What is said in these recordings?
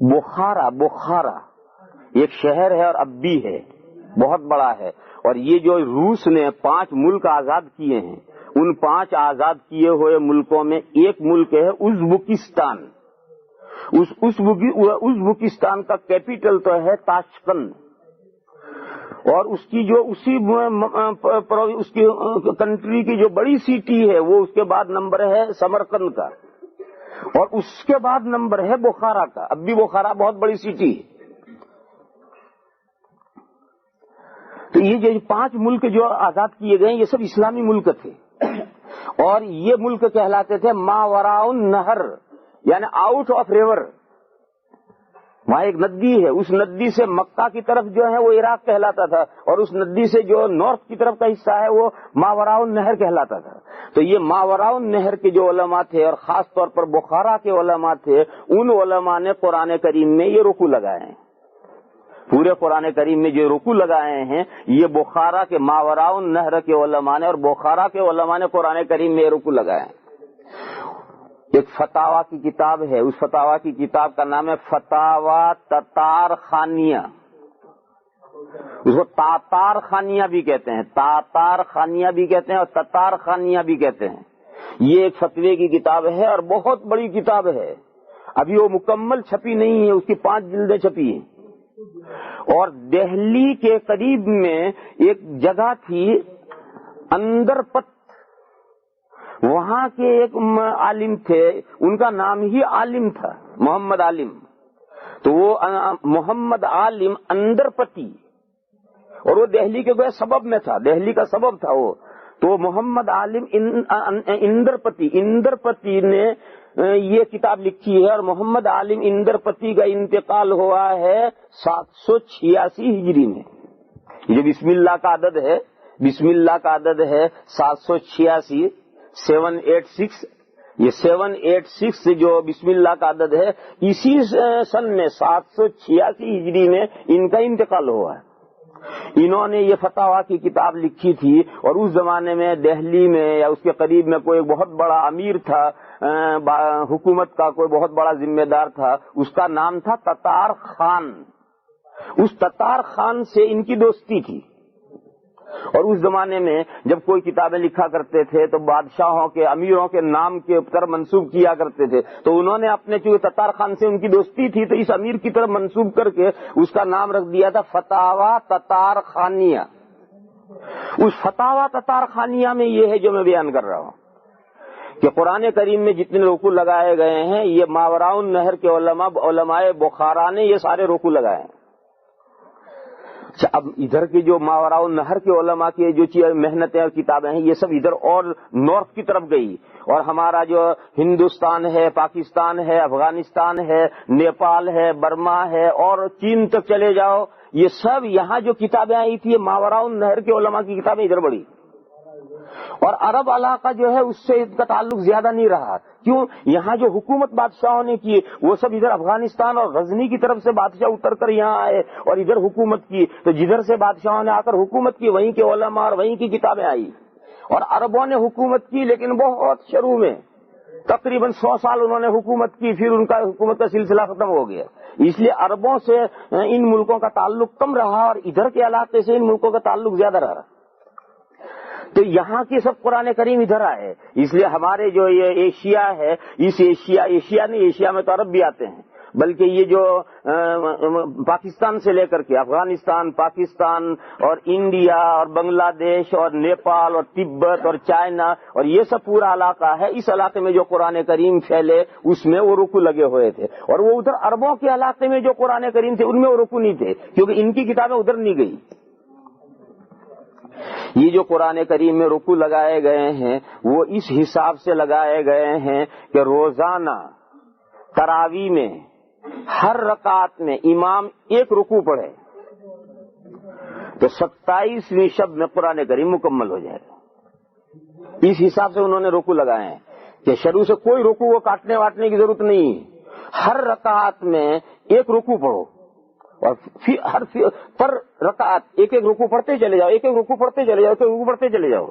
بخارا ایک شہر ہے اور اب بھی ہے، بہت بڑا ہے. اور یہ جو روس نے 5 ملک آزاد کیے ہیں، ان 5 آزاد کیے ہوئے ملکوں میں ایک ملک ہے ازبکستان. اس ازبکستان کا کیپٹل تو ہے تاشقند، اور اس کی جو اس کی کنٹری کی جو بڑی سٹی ہے وہ اس کے بعد نمبر ہے سمرقند کا، اور اس کے بعد نمبر ہے بخارا کا. اب بھی بخارا بہت بڑی سٹی ہے. تو یہ جو 5 ملک جو آزاد کیے گئے یہ سب اسلامی ملک تھے، اور یہ ملک کہلاتے تھے ماوراء النہر، یعنی آؤٹ آف ریور. وہاں ایک ندی ہے، اس ندی سے مکہ کی طرف جو ہے وہ عراق کہلاتا تھا، اور اس ندی سے جو نارتھ کی طرف کا حصہ ہے وہ ماوراء النہر کہلاتا تھا. تو یہ ماوراء النہر کے جو علماء تھے، اور خاص طور پر بخارا کے علماء تھے، ان علماء نے قرآن کریم میں یہ رکوع لگائے ہیں. پورے قرآن کریم میں جو رکوع لگائے ہیں یہ بخارا کے ماوراء النہر کے علماء نے، اور بخارا کے علماء نے قرآن کریم میں یہ رکوع لگائے ہیں. ایک فتاوا کی کتاب ہے، اس فتاوا کی کتاب کا نام ہے فتاوا تتار خانیہ. اس کو تاتار خانیہ بھی کہتے ہیں، تاتار خانیہ بھی کہتے ہیں اور تتار خانیہ بھی کہتے ہیں. یہ ایک فتوے کی کتاب ہے اور بہت بڑی کتاب ہے. ابھی وہ مکمل چھپی نہیں ہے، اس کی 5 جلدیں چھپی ہیں. اور دہلی کے قریب میں ایک جگہ تھی اندر پت، وہاں کے ایک عالم تھے، ان کا نام ہی عالم تھا، محمد عالم. تو وہ محمد عالم اندر پتی، اور وہ دہلی کے کوئی سبب میں تھا، دہلی کا سبب تھا وہ. تو محمد عالم اندر پتی نے یہ کتاب لکھی ہے، اور محمد عالم اندر پتی کا انتقال ہوا ہے 786 ہجری میں. یہ بسم اللہ کا عدد ہے، بسم اللہ کا عدد ہے 786، 786. یہ 786 جو بسم اللہ کا عدد ہے، اسی سن میں 786 ہجری میں ان کا انتقال ہوا ہے. انہوں نے یہ فتاوا کی کتاب لکھی تھی، اور اس زمانے میں دہلی میں یا اس کے قریب میں کوئی بہت بڑا امیر تھا، حکومت کا کوئی بہت بڑا ذمہ دار تھا، اس کا نام تھا تتار خان. اس تتار خان سے ان کی دوستی تھی. اور اس زمانے میں جب کوئی کتابیں لکھا کرتے تھے تو بادشاہوں کے، امیروں کے نام کے طرف منسوب کیا کرتے تھے. تو انہوں نے اپنے، چونکہ تتار خان سے ان کی دوستی تھی، تو اس امیر کی طرف منسوب کر کے اس کا نام رکھ دیا تھا فتاوا تتار خانیہ. اس فتاوا تتار خانیہ میں یہ ہے جو میں بیان کر رہا ہوں کہ قرآن کریم میں جتنے رکوع لگائے گئے ہیں یہ ماوراء النہر کے علماء بخارا نے یہ سارے رکوع لگائے ہیں. اب ادھر کے جو ماوراء النہر کے علماء کی جو محنتیں اور کتابیں ہیں یہ سب ادھر اور نارتھ کی طرف گئی، اور ہمارا جو ہندوستان ہے، پاکستان ہے، افغانستان ہے، نیپال ہے، برما ہے، اور چین تک چلے جاؤ، یہ سب یہاں جو کتابیں آئی تھی ماوراء النہر کے علماء کی کتابیں ادھر بڑھی. اور عرب علاقہ جو ہے اس سے اس کا تعلق زیادہ نہیں رہا. کیوں؟ یہاں جو حکومت بادشاہوں نے کی وہ سب ادھر افغانستان اور غزنی کی طرف سے بادشاہ اتر کر یہاں آئے اور ادھر حکومت کی. تو جدھر سے بادشاہوں نے آ کر حکومت کی وہیں کے علماء اور وہیں کی کتابیں آئی. اور عربوں نے حکومت کی لیکن بہت شروع میں، تقریباً 100 سال انہوں نے حکومت کی، پھر ان کا حکومت کا سلسلہ ختم ہو گیا. اس لیے عربوں سے ان ملکوں کا تعلق کم رہا اور ادھر کے علاقے سے ان ملکوں کا تعلق زیادہ رہا. تو یہاں کے سب قرآن کریم ادھر آئے. اس لیے ہمارے جو یہ ایشیا ہے، اس ایشیا نہیں، ایشیا میں تو عرب بھی آتے ہیں، بلکہ یہ جو پاکستان سے لے کر کے افغانستان، پاکستان اور انڈیا اور بنگلہ دیش اور نیپال اور تبت اور چائنا اور یہ سب پورا علاقہ ہے، اس علاقے میں جو قرآن کریم پھیلے اس میں وہ رکوع لگے ہوئے تھے. اور وہ ادھر عربوں کے علاقے میں جو قرآن کریم تھے ان میں وہ رکوع نہیں تھے، کیونکہ ان کی کتابیں ادھر نہیں گئی. یہ جو قرآن کریم میں رکوع لگائے گئے ہیں وہ اس حساب سے لگائے گئے ہیں کہ روزانہ تراویح میں ہر رکعت میں امام ایک رکوع پڑھے تو 27ویں شب میں قرآن کریم مکمل ہو جائے گا. اس حساب سے انہوں نے رکوع لگائے ہیں کہ شروع سے کوئی رکوع وہ کاٹنے واٹنے کی ضرورت نہیں. ہر رکعت میں ایک رکوع پڑھو اور ہر پر رکعت ایک ایک رکوع پڑھتے چلے جاؤ، ایک ایک رکوع پڑھتے چلے جاؤ، ایک ایک رکوع پڑھتے چلے جاؤ،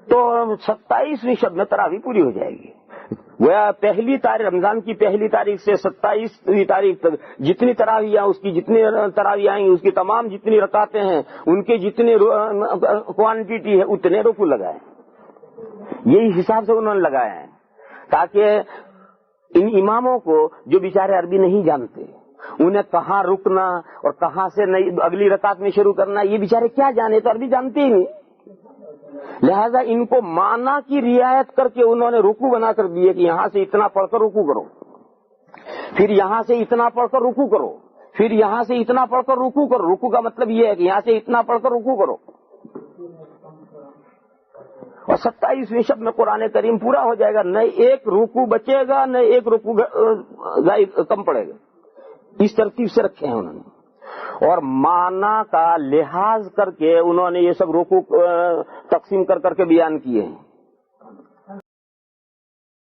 تو 27ویں شب میں تراویح پوری ہو جائے گی. وہ پہلی تاریخ رمضان کی پہلی تاریخ سے 27ویں تاریخ تک جتنی تراویح اس کی جتنی تراویح آئیں گی اس کی تمام جتنی رکعتیں ہیں ان کے جتنی کوانٹٹی ہے اتنے رکوع لگائے. یہی حساب سے انہوں نے لگایا ہے تاکہ ان اماموں کو جو بیچارے عربی نہیں جانتے انہیں کہاں رکنا اور کہاں سے اگلی رکعت میں شروع کرنا یہ بیچارے کیا جانے, تو عربی جانتے ہی نہیں. لہذا ان کو معنی کی رعایت کر کے انہوں نے رکوع بنا کر دیے کہ یہاں سے اتنا پڑھ کر رکوع کرو, پھر یہاں سے اتنا پڑھ کر رکوع کرو, پھر یہاں سے اتنا پڑھ کر رکوع کرو. رکوع کا مطلب یہ ہے کہ یہاں سے اتنا پڑھ کر رکوع کرو, اور 27ویں شب میں قرآن کریم پورا ہو جائے گا, نہ ایک رکوع بچے گا نہ ایک رکوع کم پڑے گا. اس ترتیب سے رکھے ہیں انہوں نے, اور معنی کا لحاظ کر کے انہوں نے یہ سب رکوع تقسیم کر کر کے بیان کیے ہیں.